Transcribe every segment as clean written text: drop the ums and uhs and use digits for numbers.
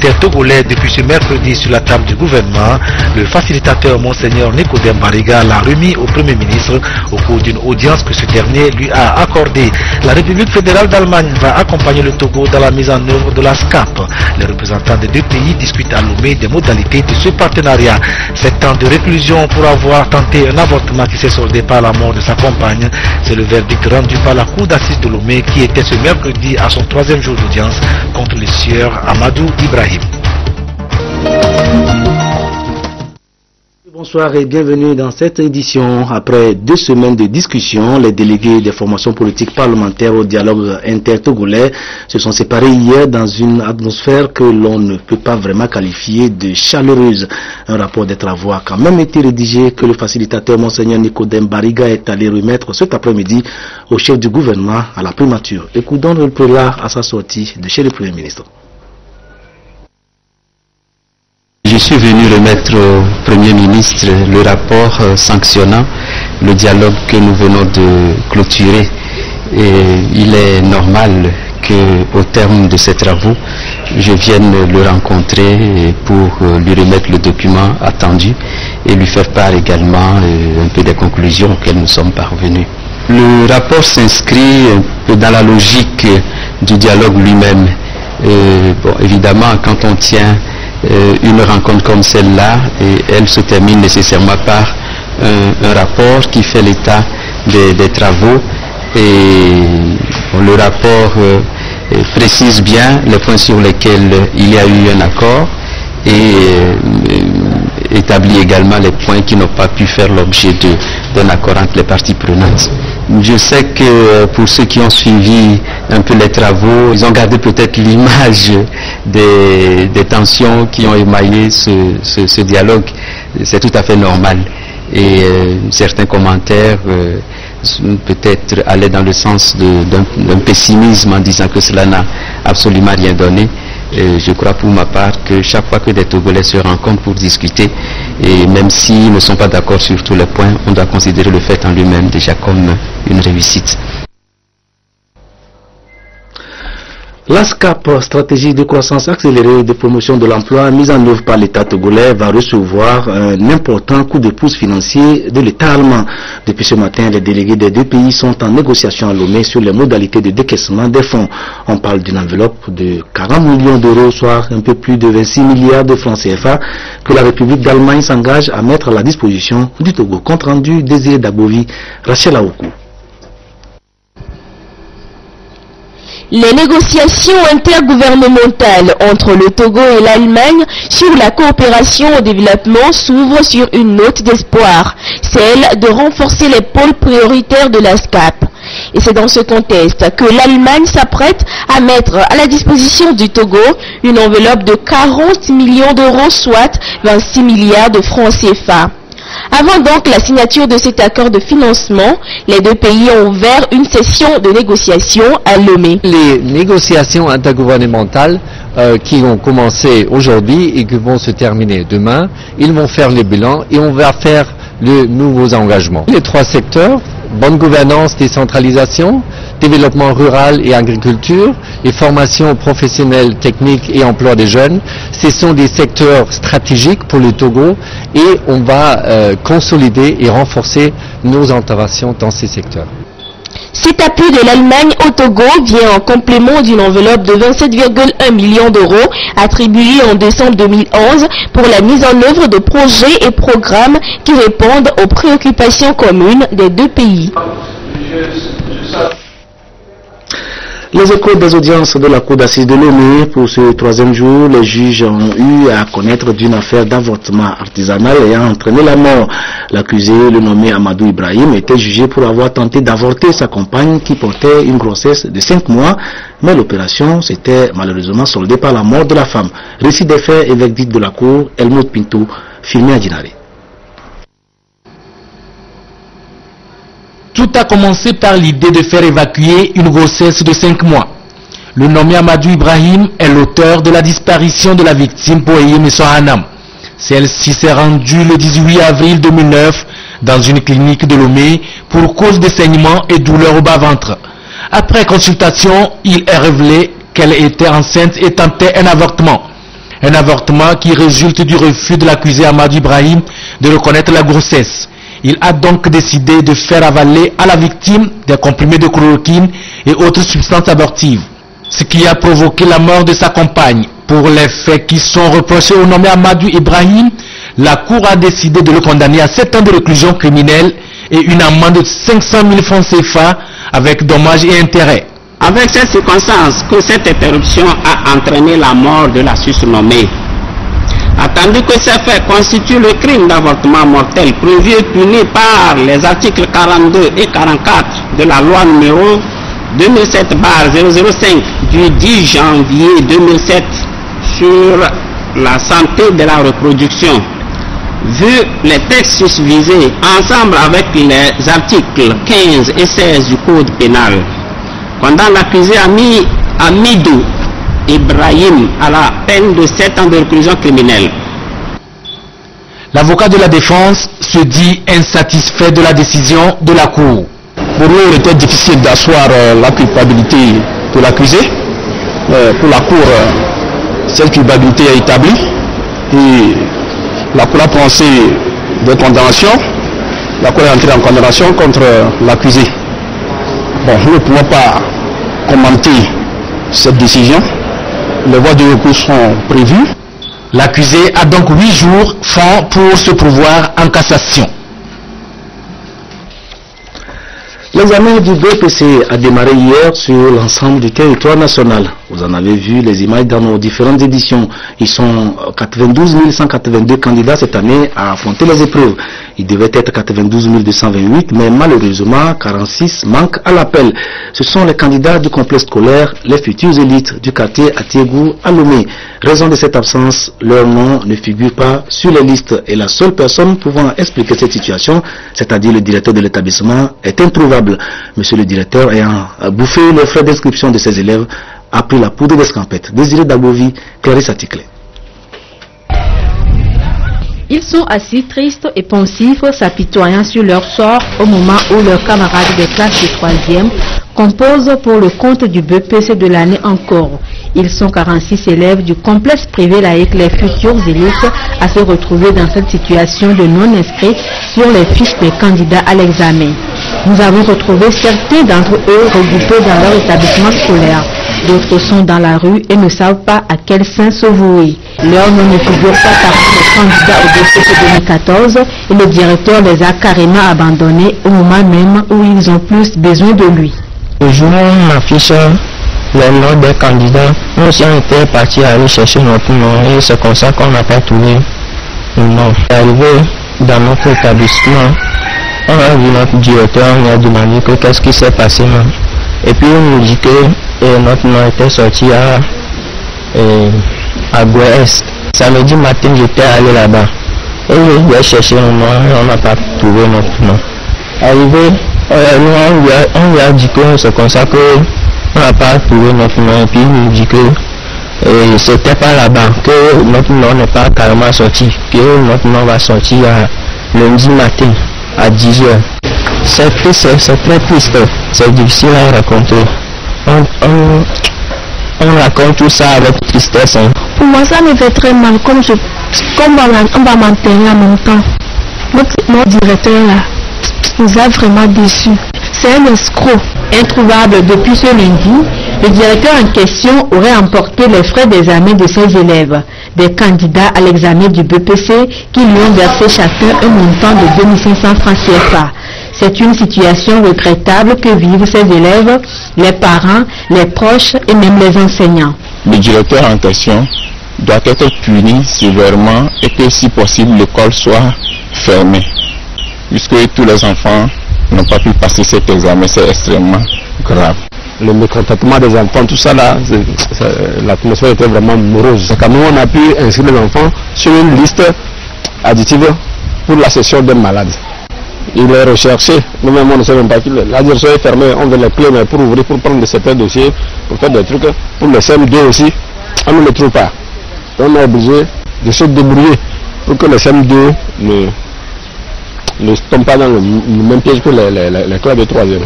intertogolais depuis ce mercredi sur la table du gouvernement. Le facilitateur Monseigneur Nicodème Bariga l'a remis au Premier ministre au cours d'une audience que ce dernier lui a accordée. La République fédérale d'Allemagne va accompagner le Togo dans la mise en œuvre de la SCAP. Les représentants des deux pays discutent à Lomé des modalités de ce partenariat. 7 ans de réclusion pour avoir tenté un avortement qui s'est soldé par la mort de sa compagne. C'est le verdict rendu par la cour d'assises de Lomé qui était ce mercredi à son 3e jour d'audience contre le sieur Amadou Ibrahim. Bonsoir et bienvenue dans cette édition. Après 2 semaines de discussion, les délégués des formations politiques parlementaires au dialogue intertogolais se sont séparés hier dans une atmosphère que l'on ne peut pas vraiment qualifier de chaleureuse. Un rapport des travaux a quand même été rédigé que le facilitateur Monseigneur Nicodème Bariga est allé remettre cet après-midi au chef du gouvernement à la primature. Écoutons le prélat à sa sortie de chez le Premier ministre. Je suis venu remettre au Premier ministre le rapport sanctionnant le dialogue que nous venons de clôturer. Et il est normal qu'au terme de ces travaux, je vienne le rencontrer pour lui remettre le document attendu et lui faire part également un peu des conclusions auxquelles nous sommes parvenus. Le rapport s'inscrit un peu dans la logique du dialogue lui-même. Bon, évidemment, quand on tient une rencontre comme celle-là, et elle se termine nécessairement par un rapport qui fait l'état des travaux, et le rapport précise bien les points sur lesquels il y a eu un accord et établit également les points qui n'ont pas pu faire l'objet d'un accord entre les parties prenantes. Je sais que pour ceux qui ont suivi un peu les travaux, ils ont gardé peut-être l'image des tensions qui ont émaillé ce dialogue. C'est tout à fait normal. Et certains commentaires peut-être allaient dans le sens d'un pessimisme en disant que cela n'a absolument rien donné. Je crois pour ma part que chaque fois que des Togolais se rencontrent pour discuter, et même s'ils ne sont pas d'accord sur tous les points, on doit considérer le fait en lui-même déjà comme une réussite. La SCAP, stratégie de croissance accélérée et de promotion de l'emploi mise en œuvre par l'État togolais, va recevoir un important coup de pouce financier de l'État allemand. Depuis ce matin, les délégués des deux pays sont en négociation à Lomé sur les modalités de décaissement des fonds. On parle d'une enveloppe de 40 millions d'euros, soit un peu plus de 26 milliards de francs CFA, que la République d'Allemagne s'engage à mettre à la disposition du Togo. Compte rendu Désiré Dabovi, Rachel Aoukou. Les négociations intergouvernementales entre le Togo et l'Allemagne sur la coopération au développement s'ouvrent sur une note d'espoir, celle de renforcer les pôles prioritaires de la SCAP. Et c'est dans ce contexte que l'Allemagne s'apprête à mettre à la disposition du Togo une enveloppe de 40 millions d'euros, soit 26 milliards de francs CFA. Avant donc la signature de cet accord de financement, les deux pays ont ouvert une session de négociation à Lomé. Les négociations intergouvernementales qui ont commencé aujourd'hui et qui vont se terminer demain, ils vont faire les bilans et on va faire de nouveaux engagements. Les 3 secteurs, bonne gouvernance, décentralisation, développement rural et agriculture, et formation professionnelle, technique et emploi des jeunes, ce sont des secteurs stratégiques pour le Togo et on va consolider et renforcer nos interventions dans ces secteurs. Cet appui de l'Allemagne au Togo vient en complément d'une enveloppe de 27,1 millions d'euros attribuée en décembre 2011 pour la mise en œuvre de projets et programmes qui répondent aux préoccupations communes des deux pays. Les échos des audiences de la cour d'assises de Lomé pour ce 3e jour, les juges ont eu à connaître d'une affaire d'avortement artisanal ayant entraîné la mort. L'accusé, le nommé Amadou Ibrahim, était jugé pour avoir tenté d'avorter sa compagne qui portait une grossesse de 5 mois, mais l'opération s'était malheureusement soldée par la mort de la femme. Récit des faits et verdict de la cour, Helmut Pinto, filmé à Dinare. Tout a commencé par l'idée de faire évacuer une grossesse de 5 mois. Le nommé Amadou Ibrahim est l'auteur de la disparition de la victime Poeyem Sohanam. Celle-ci s'est rendue le 18 avril 2009 dans une clinique de Lomé pour cause de saignements et douleurs au bas-ventre. Après consultation, il est révélé qu'elle était enceinte et tentait un avortement. Un avortement qui résulte du refus de l'accusé Amadou Ibrahim de reconnaître la grossesse. Il a donc décidé de faire avaler à la victime des comprimés de chloroquine et autres substances abortives, ce qui a provoqué la mort de sa compagne. Pour les faits qui sont reprochés au nommé Amadou Ibrahim, la Cour a décidé de le condamner à 7 ans de réclusion criminelle et une amende de 500 000 francs CFA avec dommages et intérêts. Avec cette circonstance que cette interruption a entraîné la mort de la surnommée, attendu que ces faits constituent le crime d'avortement mortel prévu et puni par les articles 42 et 44 de la loi numéro 2007/005 du 10 janvier 2007 sur la santé de la reproduction, vu les textes susvisés ensemble avec les articles 15 et 16 du Code pénal, condamne l'accusé Amidou Ibrahim à la peine de 7 ans de réclusion criminelle. L'avocat de la défense se dit insatisfait de la décision de la Cour. Pour nous, il était difficile d'asseoir la culpabilité de l'accusé. Pour la Cour, cette culpabilité est établie et la Cour a prononcé des condamnations. La Cour est entrée en condamnation contre l'accusé. Bon, nous ne pouvons pas commenter cette décision. Les voies de recours sont prévues. L'accusé a donc 8 jours francs pour se pourvoir en cassation. L'examen du BPC a démarré hier sur l'ensemble du territoire national. Vous en avez vu les images dans nos différentes éditions. Ils sont 92 182 candidats cette année à affronter les épreuves. Il devait être 92 228, mais malheureusement 46 manquent à l'appel. Ce sont les candidats du complexe scolaire, les futures élites du quartier Atiégou à Lomé. Raison de cette absence, leur nom ne figure pas sur les listes et la seule personne pouvant expliquer cette situation, c'est-à-dire le directeur de l'établissement, est introuvable. Monsieur le directeur ayant bouffé les frais d'inscription de ses élèves a pris la poudre d'escampette. Désiré Dabovi, Clarisse Aticlé. Ils sont assis tristes et pensifs, s'apitoyant sur leur sort au moment où leurs camarades de classe de 3e composent pour le compte du BPC de l'année encore. Ils sont 46 élèves du complexe privé laïque, les futures élites, à se retrouver dans cette situation de non-inscrits sur les fiches des candidats à l'examen. Nous avons retrouvé certains d'entre eux regroupés dans leur établissement scolaire. D'autres sont dans la rue et ne savent pas à quel sein se vouer. Leur nom ne figure pas parmi les candidats au BPC 2014 et le directeur les a carrément abandonnés au moment même où ils ont plus besoin de lui. Le jour où on affiche les noms des candidats, nous aussi on était partis aller chercher notre nom et c'est comme ça qu'on n'a pas trouvé le nom. Arrivé dans notre établissement, on a vu notre directeur, on lui a demandé que qu'est-ce qui s'est passé même. Et puis on nous dit que notre nom était sorti à Gouest. Samedi matin j'étais allé là-bas et j'ai cherché mon nom et on n'a pas trouvé notre nom. Arrivé, on lui a dit que c'est comme ça qu'on n'a pas trouvé notre nom et puis il nous dit que c'était pas là-bas, que notre nom n'est pas carrément sorti, que notre nom va sortir lundi matin à 10h. C'est triste, c'est très triste, c'est difficile à raconter. On raconte tout ça avec tristesse. Hein. Pour moi, ça me fait très mal, comme on va m'enterrer en même temps. Notre directeur là, nous a vraiment déçus. C'est un escroc. Introuvable depuis ce lundi, le directeur en question aurait emporté les frais d'examen de ses élèves, des candidats à l'examen du BPC qui lui ont versé chacun un montant de 2500 francs CFA. C'est une situation regrettable que vivent ces élèves, les parents, les proches et même les enseignants. Le directeur en question doit être puni sévèrement et que si possible l'école soit fermée, puisque tous les enfants n'ont pas pu passer cet examen, c'est extrêmement grave. Le mécontentement des enfants, tout ça là, l'atmosphère était vraiment morose. Donc nous on a pu inscrire les enfants sur une liste additive pour la session des malades. Il est recherché, nous-mêmes on ne sait même pas qu'il est. La direction est fermée, on veut les clés, mais pour ouvrir, pour prendre certains dossiers, pour faire des trucs, pour le CM2 aussi, on ne le trouve pas. On est obligé de se débrouiller pour que le CM2 ne tombe pas dans le même piège que les classes de 3e.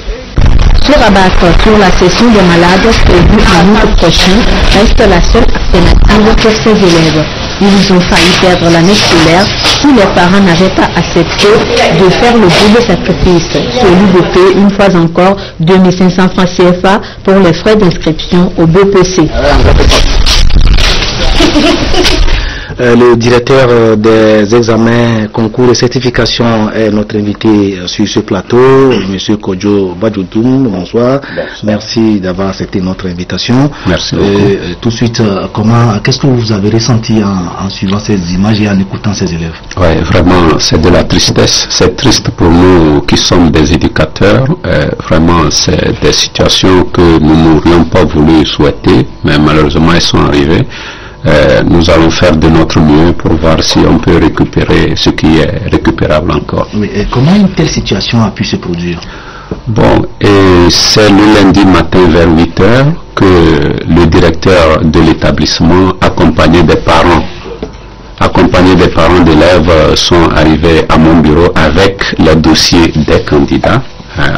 Se rabattre sur la session des malades prévue en août prochain reste la seule alternative pour ces élèves. Ils ont failli perdre l'année scolaire si les parents n'avaient pas accepté de faire le double sacrifice, celui de payer une fois encore 2500 francs CFA pour les frais d'inscription au BPC. Le directeur des examens, concours et certification est notre invité sur ce plateau, Monsieur Kodjo Badjoudoum. Bonsoir. Merci d'avoir accepté notre invitation. Merci beaucoup. Tout de suite, qu'est-ce que vous avez ressenti en suivant ces images et en écoutant ces élèves? Oui, vraiment, c'est de la tristesse. C'est triste pour nous qui sommes des éducateurs. Vraiment, c'est des situations que nous n'aurions pas voulu souhaiter, mais malheureusement, elles sont arrivées. Nous allons faire de notre mieux pour voir si on peut récupérer ce qui est récupérable encore. Oui, et comment une telle situation a pu se produire? Bon, et c'est le lundi matin vers 8 heures que le directeur de l'établissement, accompagné des parents d'élèves, sont arrivés à mon bureau avec le dossier des candidats,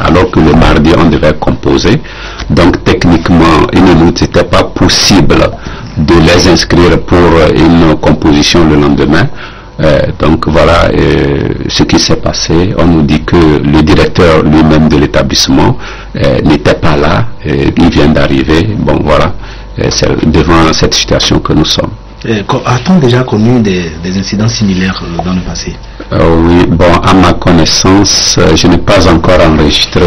alors que le mardi on devait composer. Donc techniquement, il ne nous était pas possible de les inscrire pour une composition le lendemain. Donc voilà ce qui s'est passé. On nous dit que le directeur lui-même de l'établissement n'était pas là, il vient d'arriver. Bon voilà, c'est devant cette situation que nous sommes. A-t-on déjà connu des incidents similaires dans le passé? Oui, bon, à ma connaissance, je n'ai pas encore enregistré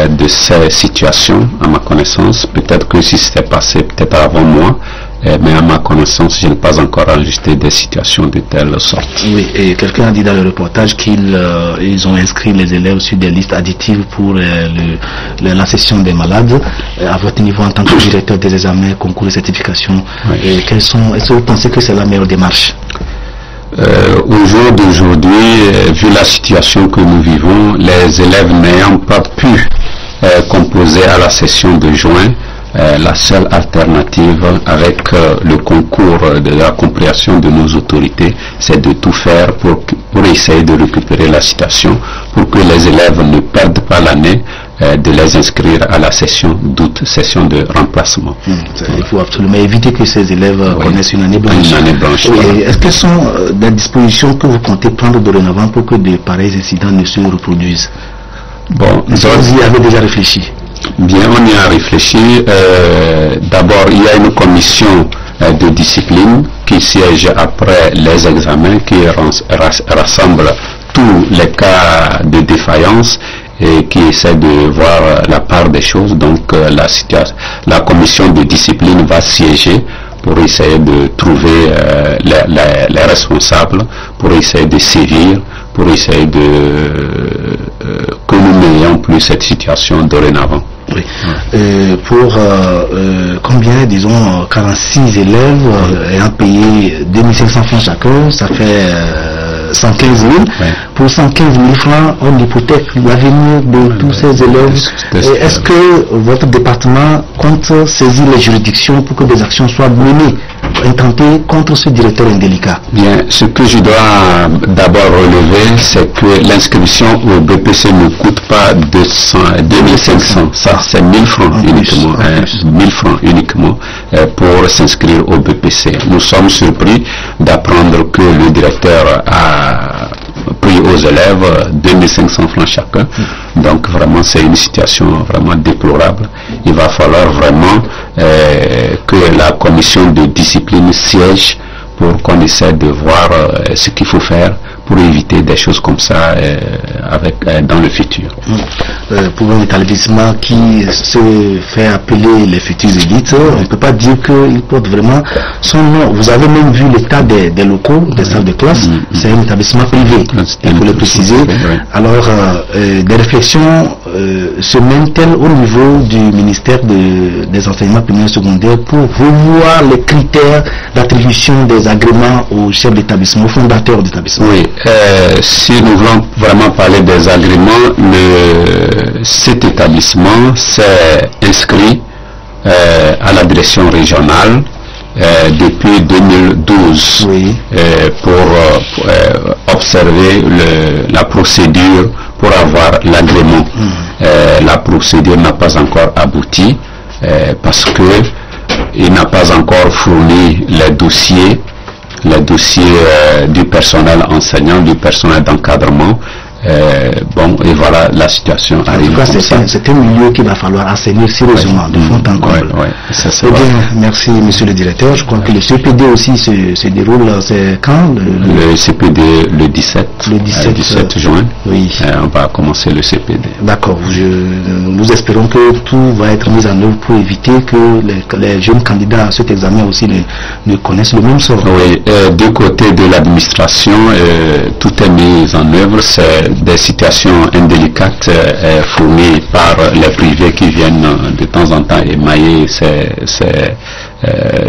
de ces situations, à ma connaissance. Peut-être que si c'était passé, peut-être avant moi, mais à ma connaissance, je n'ai pas encore enregistré des situations de telle sorte. Oui, et quelqu'un a dit dans le reportage qu'ils ont inscrit les élèves sur des listes additives pour la session des malades. À votre niveau, en tant que directeur des examens, concours et certification, oui. Est-ce que vous pensez que c'est la meilleure démarche? Au jour d'aujourd'hui, vu la situation que nous vivons, les élèves n'ayant pas pu composer à la session de juin, la seule alternative avec le concours de la compréhension de nos autorités, c'est de tout faire pour essayer de récupérer la situation, pour que les élèves ne perdent pas l'année, de les inscrire à la session d'août, session de remplacement. Il faut absolument éviter que ces élèves connaissent une année blanche. Une année blanche. Est-ce que ce sont des dispositions que vous comptez prendre dorénavant pour que de pareils incidents ne se reproduisent? Bon, vous y avez déjà réfléchi? Bien, on y a réfléchi. D'abord, il y a une commission de discipline qui siège après les examens, qui rassemble tous les cas de défaillance et qui essaie de voir la part des choses. Donc la commission de discipline va siéger pour essayer de trouver les responsables, pour essayer de sévir, pour essayer que nous n'ayons plus cette situation dorénavant. Oui. Pour combien, disons, 46 élèves ayant payé 2500 francs chacun, ça fait 115 000. Oui. Pour 115 000 francs, on hypothèque l'avenir de tous ces élèves. Est-ce que votre département compte saisir les juridictions pour que des actions soient menées, intentées contre ce directeur indélicat? Bien, ce que je dois d'abord relever, c'est que l'inscription au BPC ne coûte pas 2500. Ça, c'est 1000 francs uniquement. 1000 francs uniquement pour s'inscrire au BPC. Nous sommes surpris d'apprendre que le directeur a pris aux élèves 2500 francs chacun. Donc vraiment c'est une situation vraiment déplorable. Il va falloir vraiment que la commission de discipline siège pour qu'on essaie de voir ce qu'il faut faire pour éviter des choses comme ça dans le futur. Pour un établissement qui se fait appeler les futures élites, on ne peut pas dire qu'il porte vraiment son nom. Vous avez même vu l'état des locaux, des salles de classe. C'est un établissement privé, il faut le préciser. Alors, des réflexions se mènent-elles au niveau du ministère des enseignements primaires et secondaires pour revoir les critères d'attribution des agréments aux chefs d'établissement, aux fondateurs d'établissement? Oui. Si nous voulons vraiment parler des agréments, cet établissement s'est inscrit à la direction régionale depuis 2012 pour observer la procédure pour avoir l'agrément. la procédure n'a pas encore abouti parce que il n'a pas encore fourni les dossiers du personnel enseignant, du personnel d'encadrement. Bon, et voilà, la situation arrive. En tout cas, c'est un milieu qu'il va falloir assainir sérieusement, de fond en comble. Merci, monsieur le directeur. Je crois que le CPD aussi se déroule, c'est quand le CPD, le 17 juin. Oui. On va commencer le CPD. D'accord. Nous espérons que tout va être mis en œuvre pour éviter que les jeunes candidats à cet examen aussi ne connaissent le même sort. Oui, du côté de l'administration, tout est mis en œuvre. C'est des situations indélicates fournies par les privés qui viennent de temps en temps émailler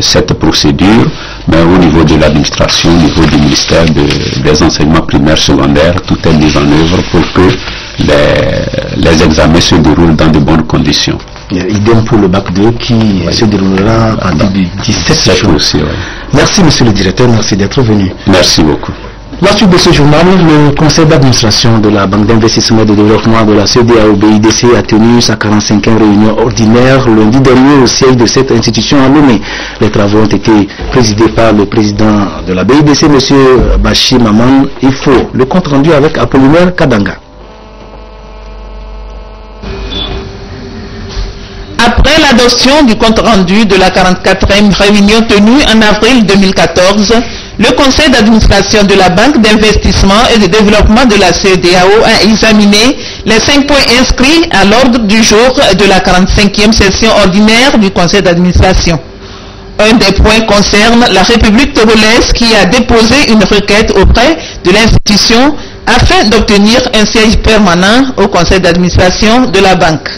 cette procédure, mais au niveau de l'administration, au niveau du ministère des enseignements primaires secondaires, tout est mis en œuvre pour que les examens se déroulent dans de bonnes conditions. Idem pour le bac 2 qui se déroulera à partir du 17 juin. Merci monsieur le directeur, merci d'être venu. Merci beaucoup. La suite de ce journal, le conseil d'administration de la Banque d'investissement et de développement de la CEDEAO-BIDC a tenu sa 45e réunion ordinaire lundi dernier au siège de cette institution à Lomé. Les travaux ont été présidés par le président de la BIDC, M. Bachir Maman Ifo. Le compte rendu avec Apollinaire Kadanga. Après l'adoption du compte rendu de la 44e réunion tenue en avril 2014, le conseil d'administration de la Banque d'investissement et de développement de la CEDEAO a examiné les 5 points inscrits à l'ordre du jour de la 45e session ordinaire du conseil d'administration. Un des points concerne la République togolaise qui a déposé une requête auprès de l'institution afin d'obtenir un siège permanent au conseil d'administration de la banque.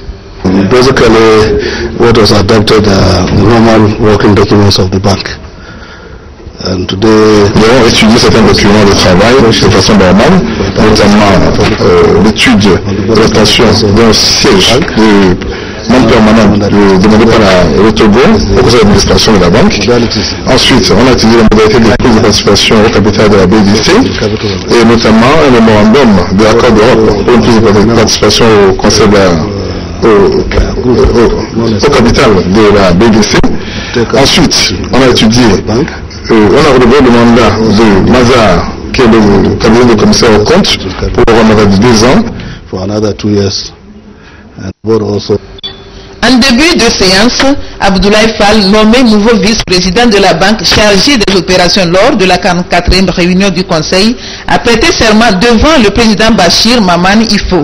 Basically, what was adopted normal working documents of the bank. And today, nous avons étudié certains documents de travail de façon normale, notamment l'étude de l'obtention d'un siège de membre permanent demandé par le Togo au conseil d'administration de la banque. Ensuite, on a étudié les modalités de prise de participation au capital de la BIDC et notamment un mémorandum de l'accord d'Europe pour une prise de participation au conseil au capital de la BDC. Ensuite, on a étudié, on a relevé le mandat de Mazar, qui est le cabinet de commissaire au compte, pour un mandat de 2 ans. En début de séance, Abdoulaye Fall, nommé nouveau vice-président de la banque chargé des opérations lors de la 44e réunion du conseil, a prêté serment devant le président Bachir Maman Ifo.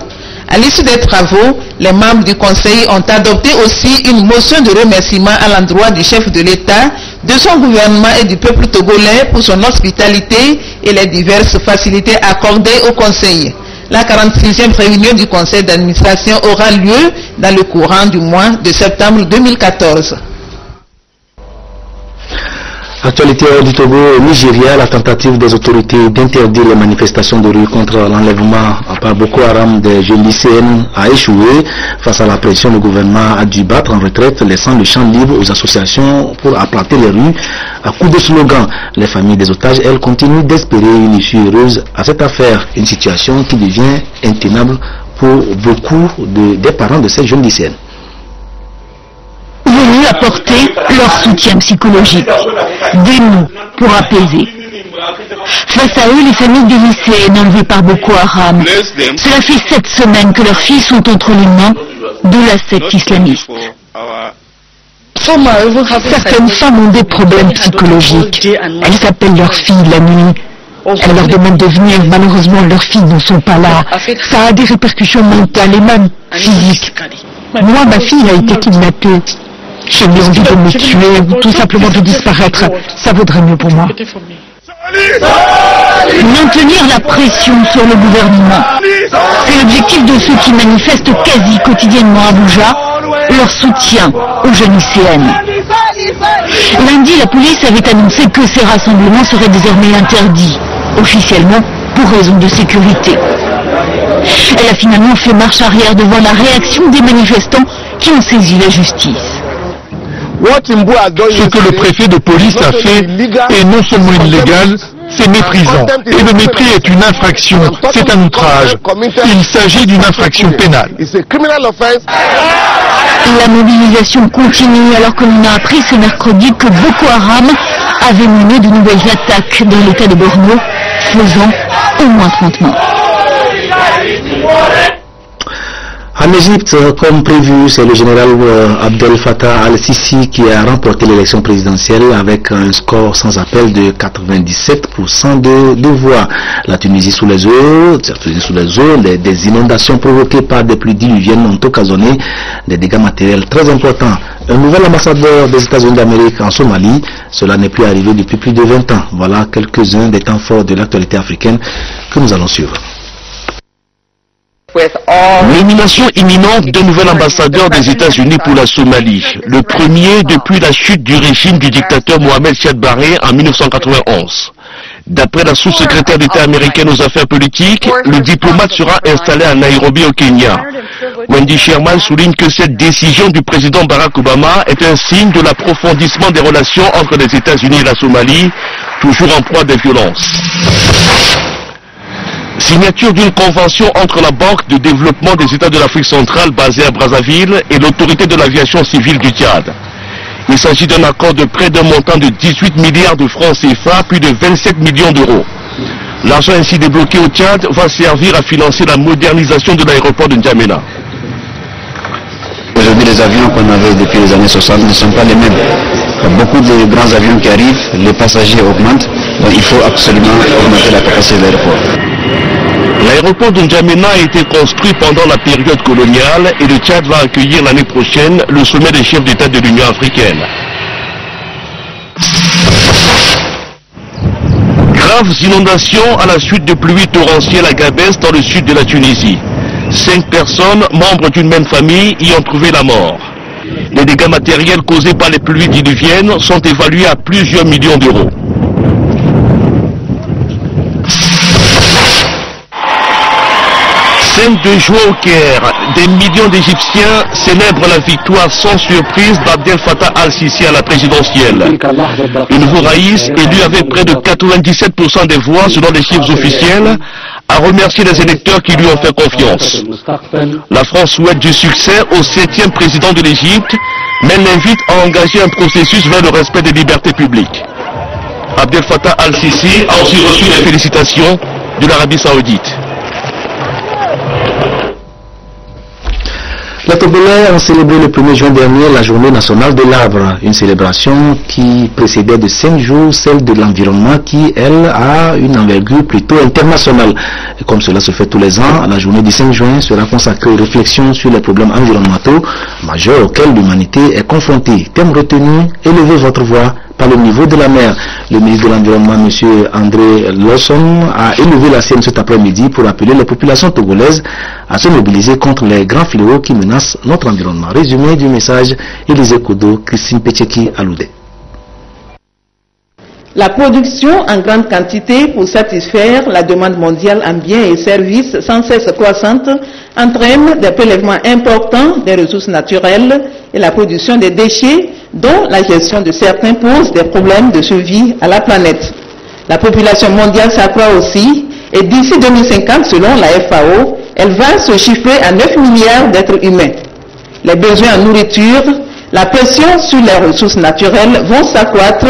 À l'issue des travaux, les membres du conseil ont adopté aussi une motion de remerciement à l'endroit du chef de l'État, de son gouvernement et du peuple togolais pour son hospitalité et les diverses facilités accordées au conseil. La 46e réunion du conseil d'administration aura lieu dans le courant du mois de septembre 2014. Actualité du Togo au Nigeria, la tentative des autorités d'interdire les manifestations de rue contre l'enlèvement par Boko Haram des jeunes lycéennes a échoué. Face à la pression, le gouvernement a dû battre en retraite, laissant le champ libre aux associations pour aplanter les rues à coups de slogans. Les familles des otages, elles, continuent d'espérer une issue heureuse à cette affaire, une situation qui devient intenable pour beaucoup des parents de ces jeunes lycéennes. Venus apporter leur soutien psychologique, des mots pour apaiser. Face à eux, les familles des lycéennes enlevées par Boko Haram. Cela fait 7 semaines que leurs filles sont entre les mains de la secte islamiste. Certaines femmes ont des problèmes psychologiques. Elles appellent leurs filles la nuit. Elles leur demandent de venir. Malheureusement, leurs filles ne sont pas là. Ça a des répercussions mentales et même physiques. Moi, ma fille a été kidnappée. J'ai envie de me tuer ou tout simplement de disparaître. Ça vaudrait mieux pour moi. Maintenir la pression sur le gouvernement. C'est l'objectif de ceux qui manifestent quasi quotidiennement à Abuja leur soutien aux jeunes lycéennes. Lundi, la police avait annoncé que ces rassemblements seraient désormais interdits, officiellement pour raison de sécurité. Elle a finalement fait marche arrière devant la réaction des manifestants qui ont saisi la justice. Ce que le préfet de police a fait est non seulement illégal, C'est méprisant. Et le mépris est une infraction. C'est un outrage. Il s'agit d'une infraction pénale. La mobilisation continue alors que l'on a appris ce mercredi que Boko Haram avait mené de nouvelles attaques dans l'état de Borno, faisant au moins 30 morts. En Égypte, comme prévu, c'est le général Abdel Fattah al-Sisi qui a remporté l'élection présidentielle avec un score sans appel de 97% de voix. La Tunisie sous les eaux, des inondations provoquées par des pluies diluviennes ont occasionné des dégâts matériels très importants. Un nouvel ambassadeur des États-Unis d'Amérique en Somalie, cela n'est plus arrivé depuis plus de 20 ans. Voilà quelques-uns des temps forts de l'actualité africaine que nous allons suivre. Nomination imminente d'un nouvel ambassadeur des États-Unis pour la Somalie, le premier depuis la chute du régime du dictateur Mohamed Siad Barre en 1991. D'après la sous-secrétaire d'État américaine aux affaires politiques, le diplomate sera installé à Nairobi au Kenya. Wendy Sherman souligne que cette décision du président Barack Obama est un signe de l'approfondissement des relations entre les États-Unis et la Somalie, toujours en proie des violences. Signature d'une convention entre la Banque de développement des États de l'Afrique centrale basée à Brazzaville et l'autorité de l'aviation civile du Tchad. Il s'agit d'un accord de prêt d'un montant de 18 milliards de francs CFA, plus de 27 millions d'euros. L'argent ainsi débloqué au Tchad va servir à financer la modernisation de l'aéroport de N'Djamena. Aujourd'hui, les avions qu'on avait depuis les années 60 ne sont pas les mêmes. Il y a beaucoup de grands avions qui arrivent, les passagers augmentent, donc il faut absolument augmenter la capacité de l'aéroport. L'aéroport de N'Djamena a été construit pendant la période coloniale et le Tchad va accueillir l'année prochaine le sommet des chefs d'État de l'Union africaine. Graves inondations à la suite de pluies torrentielles à Gabès dans le sud de la Tunisie. 5 personnes, membres d'une même famille, y ont trouvé la mort. Les dégâts matériels causés par les pluies diluviennes sont évalués à plusieurs millions d'euros. Scène de joie au Caire, des millions d'Égyptiens célèbrent la victoire sans surprise d'Abdel Fattah al-Sisi à la présidentielle. Le nouveau raïs, élu avec près de 97% des voix selon les chiffres officiels, a remercié les électeurs qui lui ont fait confiance. La France souhaite du succès au 7e président de l'Égypte, mais l'invite à engager un processus vers le respect des libertés publiques. Abdel Fattah al-Sisi a aussi reçu les félicitations de l'Arabie Saoudite. Les Togolais ont célébré le 1er juin dernier la journée nationale de l'arbre, une célébration qui précédait de 5 jours celle de l'environnement qui, elle, a une envergure plutôt internationale. Et comme cela se fait tous les ans, la journée du 5 juin sera consacrée aux réflexions sur les problèmes environnementaux majeurs auxquels l'humanité est confrontée. Thème retenu, élevez votre voix par le niveau de la mer. Le ministre de l'Environnement, M. André Lawson, a élevé la sienne cet après-midi pour appeler les populations togolaises à se mobiliser contre les grands fléaux qui menacent notre environnement. Résumé du message, Élisée Kodo, Christine Petcheki, Aloudé. La production en grande quantité pour satisfaire la demande mondiale en biens et services sans cesse croissante entraîne des prélèvements importants des ressources naturelles et la production des déchets dont la gestion de certains pose des problèmes de survie à la planète. La population mondiale s'accroît aussi et d'ici 2050, selon la FAO, elle va se chiffrer à 9 milliards d'êtres humains. Les besoins en nourriture, la pression sur les ressources naturelles vont s'accroître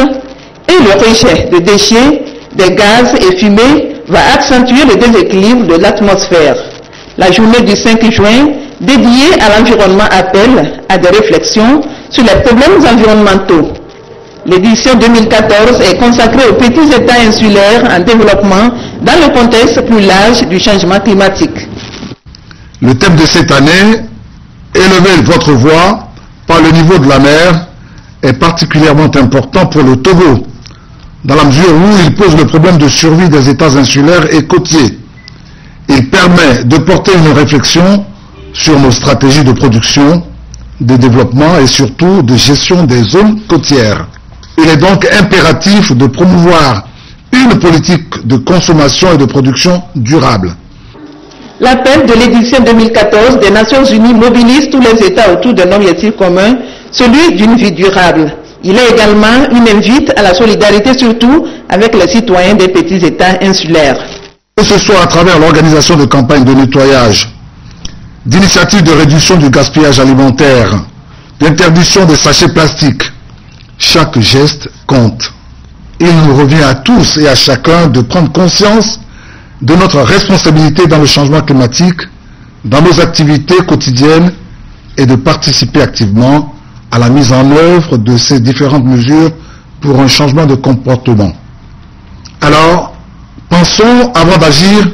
et le rejet de déchets, des gaz et fumées va accentuer le déséquilibre de l'atmosphère. La journée du 5 juin, dédiée à l'environnement, appelle à des réflexions sur les problèmes environnementaux. L'édition 2014 est consacrée aux petits États insulaires en développement dans le contexte plus large du changement climatique. Le thème de cette année, élevez votre voix par le niveau de la mer, est particulièrement important pour le Togo, dans la mesure où il pose le problème de survie des États insulaires et côtiers. Il permet de porter une réflexion sur nos stratégies de production, de développement et surtout de gestion des zones côtières. Il est donc impératif de promouvoir une politique de consommation et de production durable. L'appel de l'édition 2014 des Nations Unies mobilise tous les États autour d'un objectif commun, celui d'une vie durable. Il est également une invite à la solidarité, surtout avec les citoyens des petits États insulaires. Que ce soit à travers l'organisation de campagnes de nettoyage, d'initiatives de réduction du gaspillage alimentaire, d'interdiction des sachets plastiques, chaque geste compte. Il nous revient à tous et à chacun de prendre conscience de notre responsabilité dans le changement climatique, dans nos activités quotidiennes et de participer activement à la mise en œuvre de ces différentes mesures pour un changement de comportement. Alors, pensons avant d'agir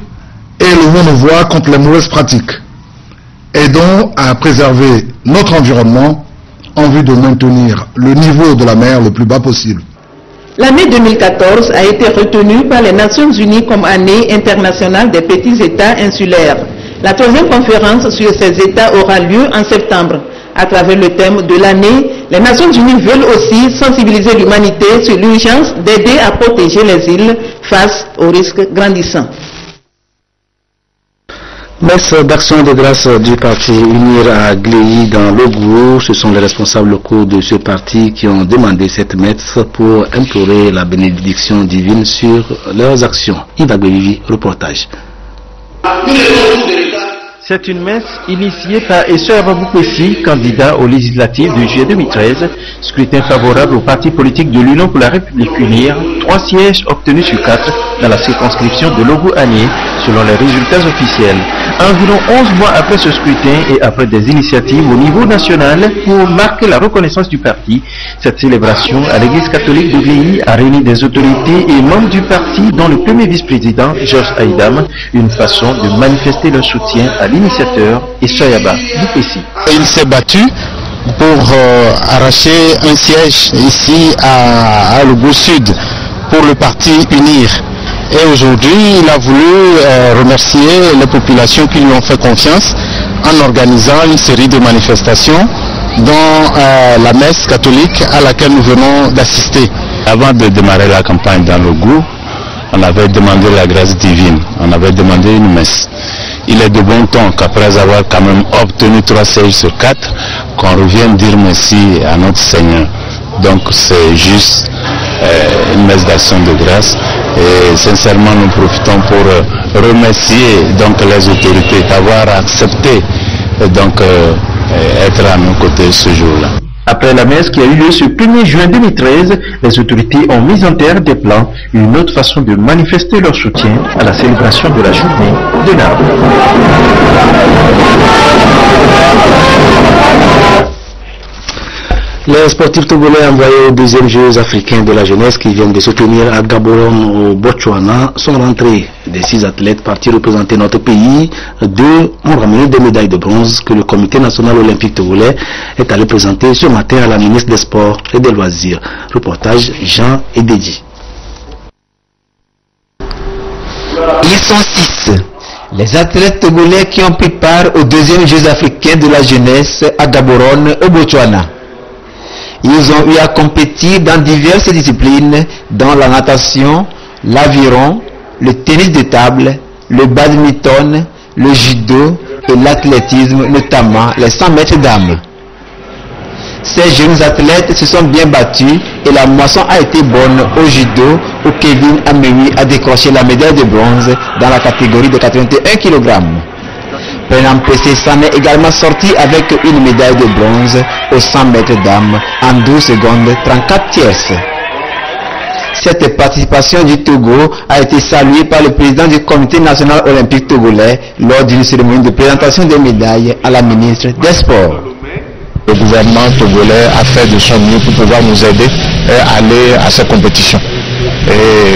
et élevons nos voix contre les mauvaises pratiques. Aidons à préserver notre environnement en vue de maintenir le niveau de la mer le plus bas possible. L'année 2014 a été retenue par les Nations Unies comme année internationale des petits États insulaires. La 3e conférence sur ces États aura lieu en septembre. À travers le thème de l'année, les Nations Unies veulent aussi sensibiliser l'humanité sur l'urgence d'aider à protéger les îles face aux risques grandissants. Messe d'action de grâce du parti Unir à Gléy dans l'Ogourou, ce sont les responsables locaux de ce parti qui ont demandé cette messe pour implorer la bénédiction divine sur leurs actions. Yves Gléy, reportage. C'est une messe initiée par Essor Aboukessi, candidat aux législatives de juillet 2013, scrutin favorable au parti politique de l'Union pour la République Unir, 3 sièges obtenus sur 4 dans la circonscription de Logou-Agné, selon les résultats officiels. Environ 11 mois après ce scrutin et après des initiatives au niveau national pour marquer la reconnaissance du parti, cette célébration à l'église catholique de Gléy a réuni des autorités et membres du parti, dont le premier vice-président, Georges Aïdam, une façon de manifester leur soutien à l'initiateur et Soyaba Boukessi. Il s'est battu pour arracher un siège ici à Logou Sud pour le parti Unir. Et aujourd'hui, il a voulu remercier les populations qui lui ont fait confiance en organisant une série de manifestations, dont la messe catholique à laquelle nous venons d'assister. Avant de démarrer la campagne dans Logou, on avait demandé la grâce divine, on avait demandé une messe. Il est de bon ton qu'après avoir quand même obtenu 3 sièges sur 4, qu'on revienne dire merci à notre Seigneur. Donc c'est juste une messe d'action de grâce et sincèrement nous profitons pour remercier donc les autorités d'avoir accepté donc être à nos côtés ce jour-là. Après la messe qui a eu lieu ce 1er juin 2013, les autorités ont mis en terre des plans, une autre façon de manifester leur soutien à la célébration de la journée de l'arbre. Les sportifs togolais envoyés aux 2e Jeux africains de la jeunesse qui viennent de se tenir à Gaborone au Botswana sont rentrés. Des 6 athlètes partis représenter notre pays, 2 ont ramené des médailles de bronze que le comité national olympique togolais est allé présenter ce matin à la ministre des Sports et des Loisirs. Reportage Jean Ededi. Ils sont 6. Les athlètes togolais qui ont pris part aux 2e Jeux africains de la jeunesse à Gaborone au Botswana. Ils ont eu à compétir dans diverses disciplines, dont la natation, l'aviron, le tennis de table, le badminton, le judo et l'athlétisme, notamment les 100 mètres dames. Ces jeunes athlètes se sont bien battus et la moisson a été bonne au judo où Kevin Amemi a décroché la médaille de bronze dans la catégorie de 81 kg. Prenam PC s'en est également sorti avec une médaille de bronze aux 100 mètres dames en 12 secondes 34 tierces. Cette participation du Togo a été saluée par le président du comité national olympique togolais lors d'une cérémonie de présentation des médailles à la ministre des Sports. Le gouvernement togolais a fait de son mieux pour pouvoir nous aider à aller à ces compétitions. Et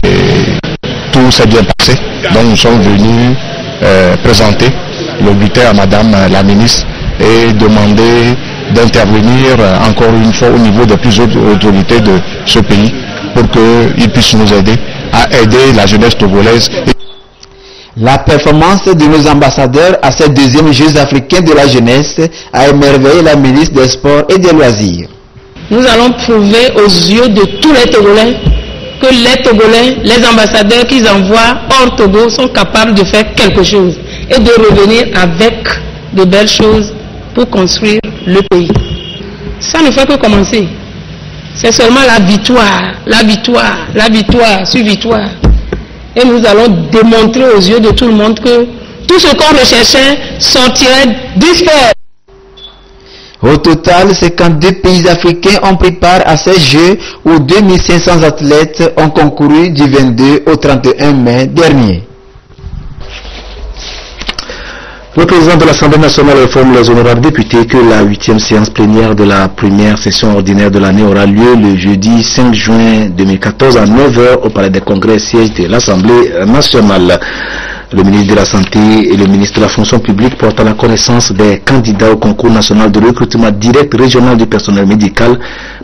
tout s'est bien passé. Donc nous sommes venus présenter le bulletin à madame la ministre et demander d'intervenir encore une fois au niveau des plus hautes autorités de ce pays pour qu'ils puissent nous aider à aider la jeunesse togolaise. La performance de nos ambassadeurs à ces 2e Jeux africains de la jeunesse a émerveillé la ministre des Sports et des Loisirs. Nous allons prouver aux yeux de tous les Togolais que les Togolais, les ambassadeurs qu'ils envoient hors Togo sont capables de faire quelque chose et de revenir avec de belles choses pour construire le pays. Ça ne fait que commencer. C'est seulement la victoire, la victoire, la victoire sur victoire. Et nous allons démontrer aux yeux de tout le monde que tout ce qu'on recherchait sortirait du sport. Au total, 52 pays africains ont pris part à ces Jeux où 2500 athlètes ont concouru du 22 au 31 mai dernier. Le président de l'Assemblée nationale informe les honorables députés que la 8e séance plénière de la première session ordinaire de l'année aura lieu le jeudi 5 juin 2014 à 9h au Palais des Congrès, siège de l'Assemblée nationale. Le ministre de la Santé et le ministre de la Fonction publique portent à la connaissance des candidats au concours national de recrutement direct régional du personnel médical,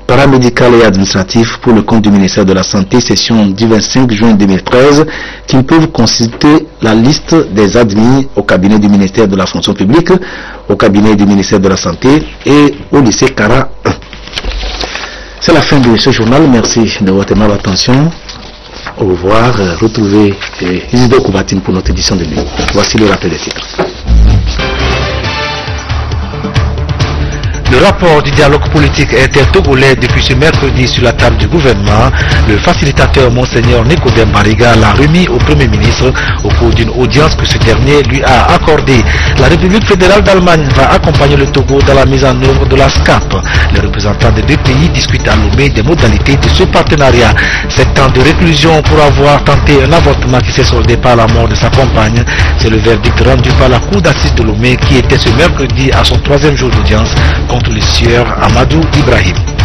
paramédical et administratif pour le compte du ministère de la Santé, session du 25 juin 2013, qui peuvent consulter la liste des admis au cabinet du ministère de la Fonction publique, au cabinet du ministère de la Santé et au lycée Cara 1. C'est la fin de ce journal. Merci de votre aimable attention. Au revoir. Retrouvez Isidore Koubatine pour notre édition de nuit. Voici le rappel des titres. Le rapport du dialogue politique inter-togolais depuis ce mercredi sur la table du gouvernement, le facilitateur Monseigneur Nicodème Bariga l'a remis au Premier ministre au cours d'une audience que ce dernier lui a accordée. La République fédérale d'Allemagne va accompagner le Togo dans la mise en œuvre de la SCAP. Les représentants des deux pays discutent à Lomé des modalités de ce partenariat. 7 ans de réclusion pour avoir tenté un avortement qui s'est soldé par la mort de sa compagne. C'est le verdict rendu par la cour d'assises de Lomé qui était ce mercredi à son 3e jour d'audience contre le sieur Amadou Ibrahim.